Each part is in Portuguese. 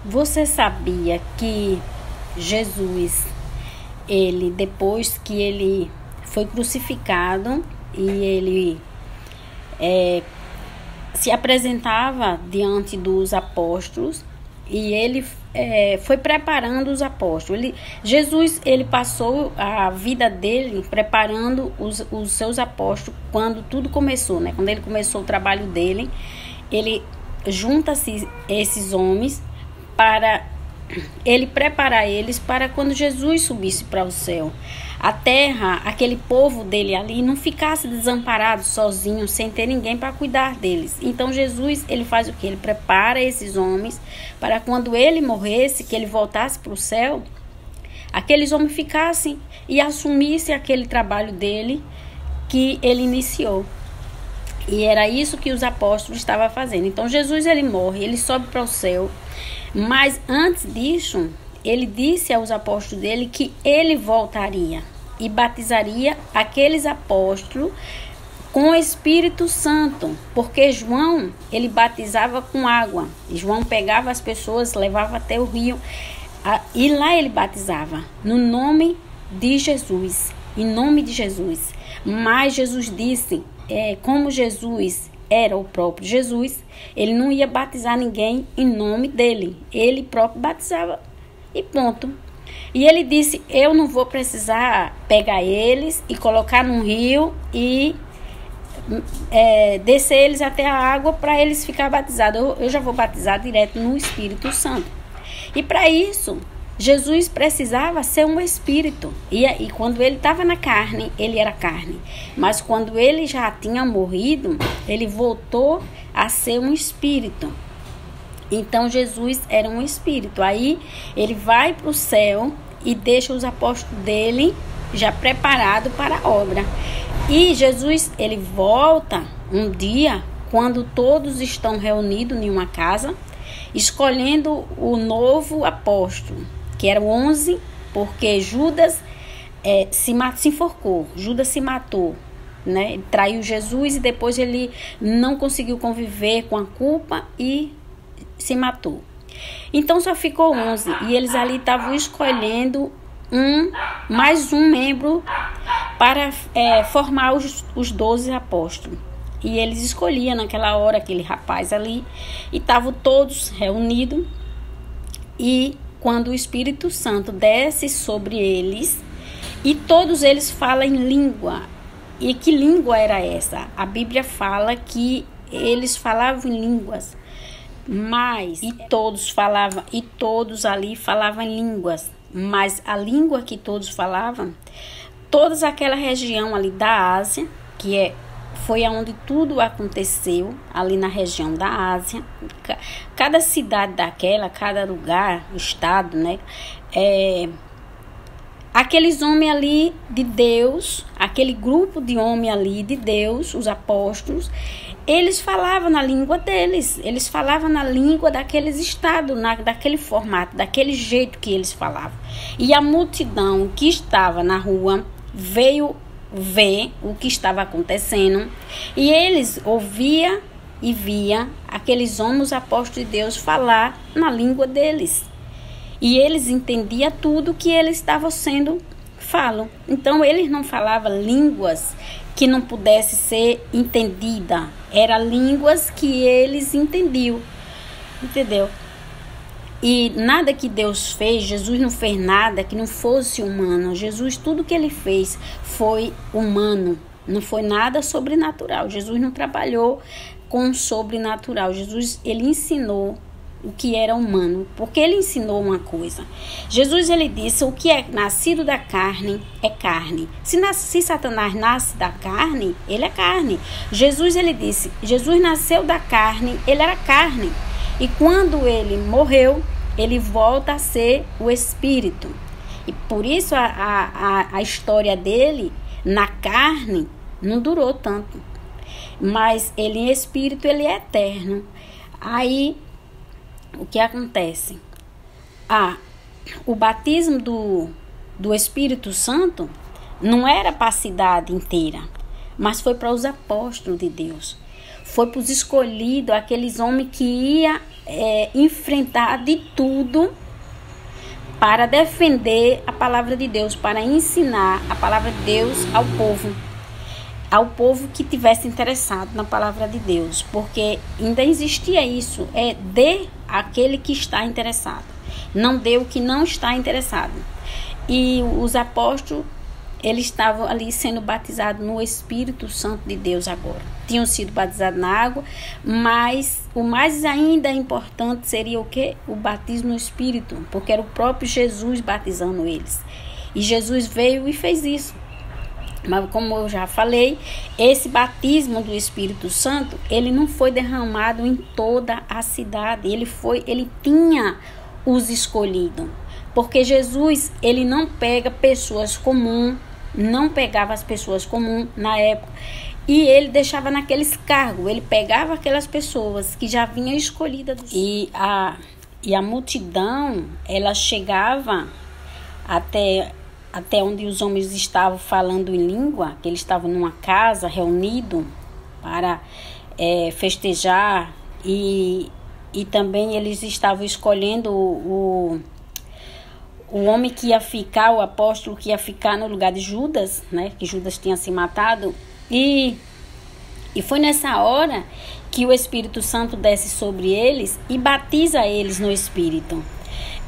Você sabia que Jesus, ele depois que ele foi crucificado e ele se apresentava diante dos apóstolos e ele foi preparando os apóstolos. Jesus passou a vida dele preparando os seus apóstolos quando tudo começou, né? Quando ele começou o trabalho dele, ele junta-se esses homens para ele preparar eles para quando Jesus subisse para o céu. A terra, aquele povo dele ali, não ficasse desamparado, sozinho, sem ter ninguém para cuidar deles. Então Jesus, ele faz o quê? Ele prepara esses homens para quando ele morresse, que ele voltasse para o céu, aqueles homens ficassem e assumissem aquele trabalho dele que ele iniciou. E era isso que os apóstolos estavam fazendo. Então Jesus, ele morre, ele sobe para o céu. Mas antes disso, ele disse aos apóstolos dele que ele voltaria e batizaria aqueles apóstolos com o Espírito Santo, porque João, ele batizava com água. João pegava as pessoas, levava até o rio e lá ele batizava no nome de Jesus, em nome de Jesus. Mas Jesus disse, como Jesus era o próprio Jesus, ele não ia batizar ninguém em nome dele. Ele próprio batizava e ponto. E ele disse, eu não vou precisar pegar eles e colocar num rio e descer eles até a água para eles ficarem batizados. Eu já vou batizar direto no Espírito Santo. E para isso, Jesus precisava ser um espírito. E quando ele estava na carne, ele era carne. Mas quando ele já tinha morrido, ele voltou a ser um espírito. Então Jesus era um espírito. Aí ele vai para o céu e deixa os apóstolos dele já preparados para a obra. E Jesus, ele volta um dia, quando todos estão reunidos em uma casa, escolhendo o novo apóstolo, que eram 11, porque Judas se enforcou, Judas se matou, né? Ele traiu Jesus e depois ele não conseguiu conviver com a culpa e se matou. Então só ficou 11 e eles ali estavam escolhendo mais um membro para formar os 12 apóstolos. E eles escolhiam naquela hora aquele rapaz ali e estavam todos reunidos. E quando o Espírito Santo desce sobre eles e todos eles falam em língua. E que língua era essa? A Bíblia fala que eles falavam em línguas, todos ali falavam em línguas, mas a língua que todos falavam, toda aquela região ali da Ásia, foi onde tudo aconteceu, ali na região da Ásia, cada cidade daquela, cada lugar, estado, né? Aqueles homens ali de Deus, aquele grupo de homens ali de Deus, os apóstolos, eles falavam na língua deles, eles falavam na língua daqueles estados, daquele formato, daquele jeito que eles falavam. E a multidão que estava na rua veio ver o que estava acontecendo e eles ouviam e via aqueles homens apóstolos de Deus falar na língua deles e eles entendiam tudo que eles estavam falam. Então eles não falavam línguas que não pudesse ser entendida, eram línguas que eles entendiam, entendeu? E nada que Deus fez, Jesus não fez nada que não fosse humano. Jesus, tudo que ele fez foi humano, não foi nada sobrenatural. Jesus não trabalhou com sobrenatural. Jesus, ele ensinou o que era humano, porque ele ensinou uma coisa. Jesus, ele disse, o que é nascido da carne é carne. Se Satanás nasce da carne, ele é carne. Jesus, ele disse, Jesus nasceu da carne, ele era carne. E quando ele morreu, ele volta a ser o Espírito. E por isso a história dele na carne não durou tanto. Mas ele em Espírito, ele é eterno. Aí, o que acontece? O batismo do Espírito Santo não era para a cidade inteira, mas foi para os apóstolos de Deus. foi para os escolhidos, aqueles homens que ia enfrentar de tudo para defender a palavra de Deus, para ensinar a palavra de Deus ao povo que tivesse interessado na palavra de Deus, porque ainda existia isso, dê aquele que está interessado, não dê o que não está interessado. E os apóstolos, eles estavam ali sendo batizados no Espírito Santo de Deus agora. Tinham sido batizados na água, mas o mais ainda importante seria o quê? O batismo no Espírito, porque era o próprio Jesus batizando eles. E Jesus veio e fez isso. Mas como eu já falei, esse batismo do Espírito Santo, ele não foi derramado em toda a cidade. Ele tinha os escolhidos. Porque Jesus, ele não pega pessoas comuns, não pegava as pessoas comuns na época, e ele deixava naqueles cargos, ele pegava aquelas pessoas que já vinham escolhidas. E a multidão, ela chegava até onde os homens estavam falando em língua, que eles estavam numa casa reunidos para festejar, e também eles estavam escolhendo o homem que ia ficar, o apóstolo que ia ficar no lugar de Judas, né? Que Judas tinha se matado. E foi nessa hora que o Espírito Santo desce sobre eles e batiza eles no Espírito.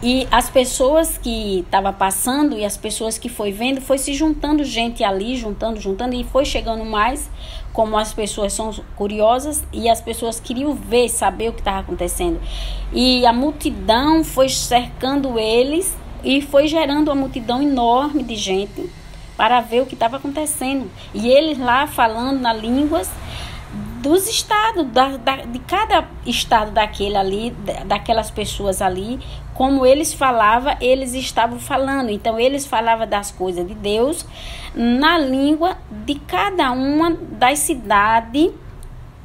E as pessoas que estavam passando e as pessoas que foi vendo, foi se juntando gente ali, juntando, e foi chegando mais, como as pessoas são curiosas e as pessoas queriam ver, saber o que estava acontecendo. E a multidão foi cercando eles e foi gerando uma multidão enorme de gente para ver o que estava acontecendo. E eles lá falando nas línguas dos estados, de cada estado daquele ali, daquelas pessoas ali, como eles falavam, eles estavam falando. Então, eles falavam das coisas de Deus na língua de cada uma das cidades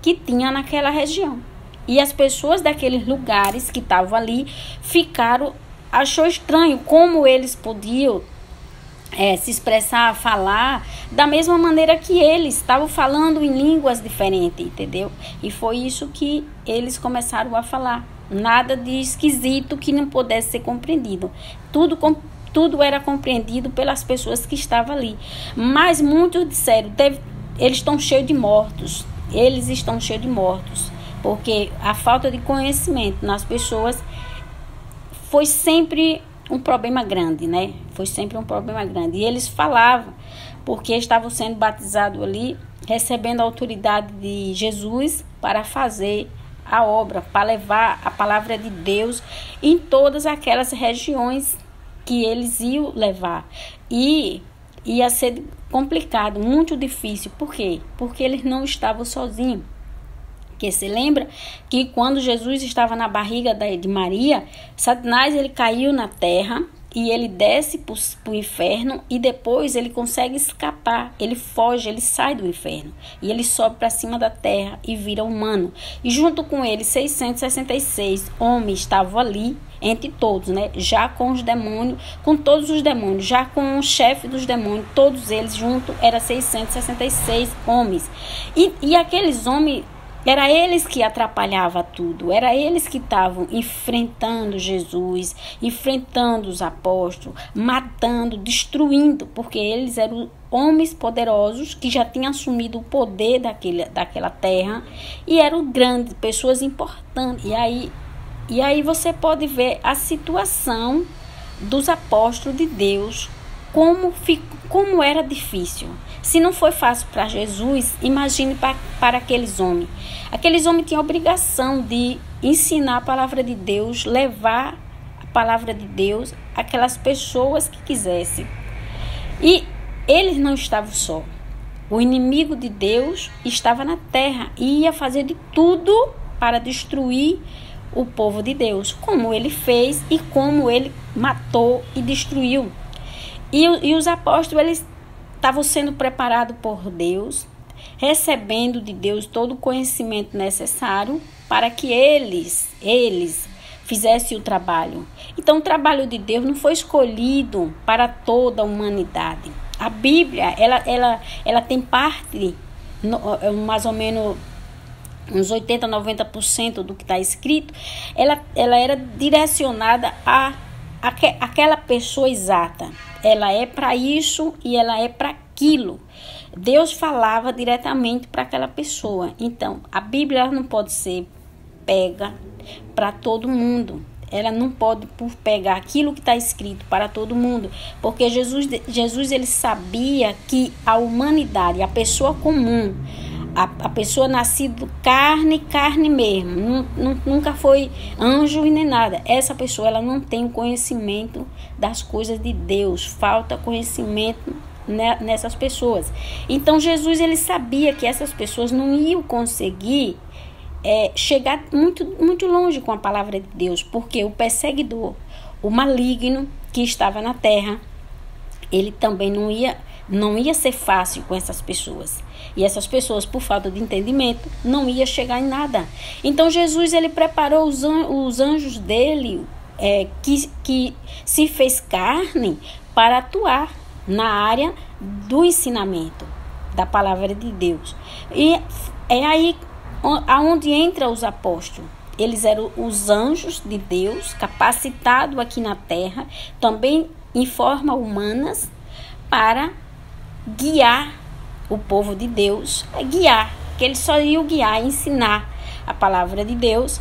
que tinha naquela região. E as pessoas daqueles lugares que estavam ali achou estranho como eles podiam se expressar, falar da mesma maneira que eles estavam falando em línguas diferentes, entendeu? E foi isso que eles começaram a falar. Nada de esquisito que não pudesse ser compreendido. Tudo era compreendido pelas pessoas que estavam ali. Mas muitos disseram, eles estão cheios de mortos. Eles estão cheios de mortos. Porque a falta de conhecimento nas pessoas foi sempre um problema grande, né? Foi sempre um problema grande. E eles falavam, porque estavam sendo batizados ali, recebendo a autoridade de Jesus para fazer a obra, para levar a palavra de Deus em todas aquelas regiões que eles iam levar. E ia ser complicado, muito difícil. Por quê? Porque eles não estavam sozinhos. Porque você lembra que quando Jesus estava na barriga de Maria, Satanás ele caiu na terra e ele desce para o inferno e depois ele consegue escapar, ele foge, ele sai do inferno e ele sobe para cima da terra e vira humano. E junto com ele 666 homens estavam ali, entre todos, né? Já com os demônios, com todos os demônios, já com o chefe dos demônios, todos eles juntos, era 666 homens. E aqueles homens, era eles que atrapalhavam tudo, era eles que estavam enfrentando Jesus, enfrentando os apóstolos, matando, destruindo, porque eles eram homens poderosos que já tinham assumido o poder daquela terra e eram grandes, pessoas importantes. E aí você pode ver a situação dos apóstolos de Deus, como era difícil. Se não foi fácil para Jesus, imagine para aqueles homens. Aqueles homens tinham a obrigação de ensinar a palavra de Deus, levar a palavra de Deus àquelas pessoas que quisessem. E eles não estavam só. O inimigo de Deus estava na terra e ia fazer de tudo para destruir o povo de Deus, como ele fez e como ele matou e destruiu. E os apóstolos, eles estavam sendo preparados por Deus, recebendo de Deus todo o conhecimento necessário para que eles fizessem o trabalho. Então, o trabalho de Deus não foi escolhido para toda a humanidade. A Bíblia, ela tem parte, mais ou menos uns 80%, 90% do que está escrito, ela era direcionada àquela pessoa exata. Ela é para isso e ela é para aquilo. Deus falava diretamente para aquela pessoa. Então, a Bíblia não pode ser pega para todo mundo. Ela não pode pegar aquilo que está escrito para todo mundo, porque Jesus ele sabia que a humanidade, a pessoa comum, a pessoa nascida carne mesmo, nunca foi anjo e nem nada. Essa pessoa ela não tem o conhecimento das coisas de Deus, falta conhecimento nessas pessoas. Então Jesus ele sabia que essas pessoas não iam conseguir chegar muito longe com a palavra de Deus, porque o perseguidor, o maligno que estava na terra, ele também não ia ser fácil com essas pessoas. E essas pessoas, por falta de entendimento, não ia chegar em nada. Então Jesus ele preparou os anjos dele, que se fez carne, para atuar na área do ensinamento da palavra de Deus. E é aí aonde entra os apóstolos. Eles eram os anjos de Deus, capacitados aqui na terra, também em forma humanas, para guiar o povo de Deus, que eles só iam guiar, ensinar a palavra de Deus,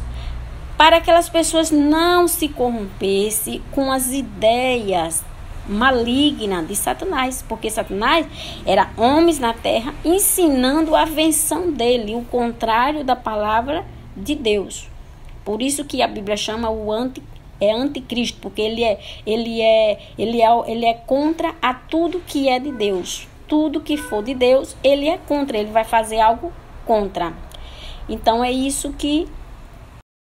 para que aquelas pessoas não se corrompessem com as ideias maligna de Satanás, porque Satanás era homens na terra ensinando a invenção dele, o contrário da palavra de Deus. Por isso que a Bíblia chama o anticristo, porque ele é contra a tudo que é de Deus. Tudo que for de Deus, ele é contra, ele vai fazer algo contra. Então é isso que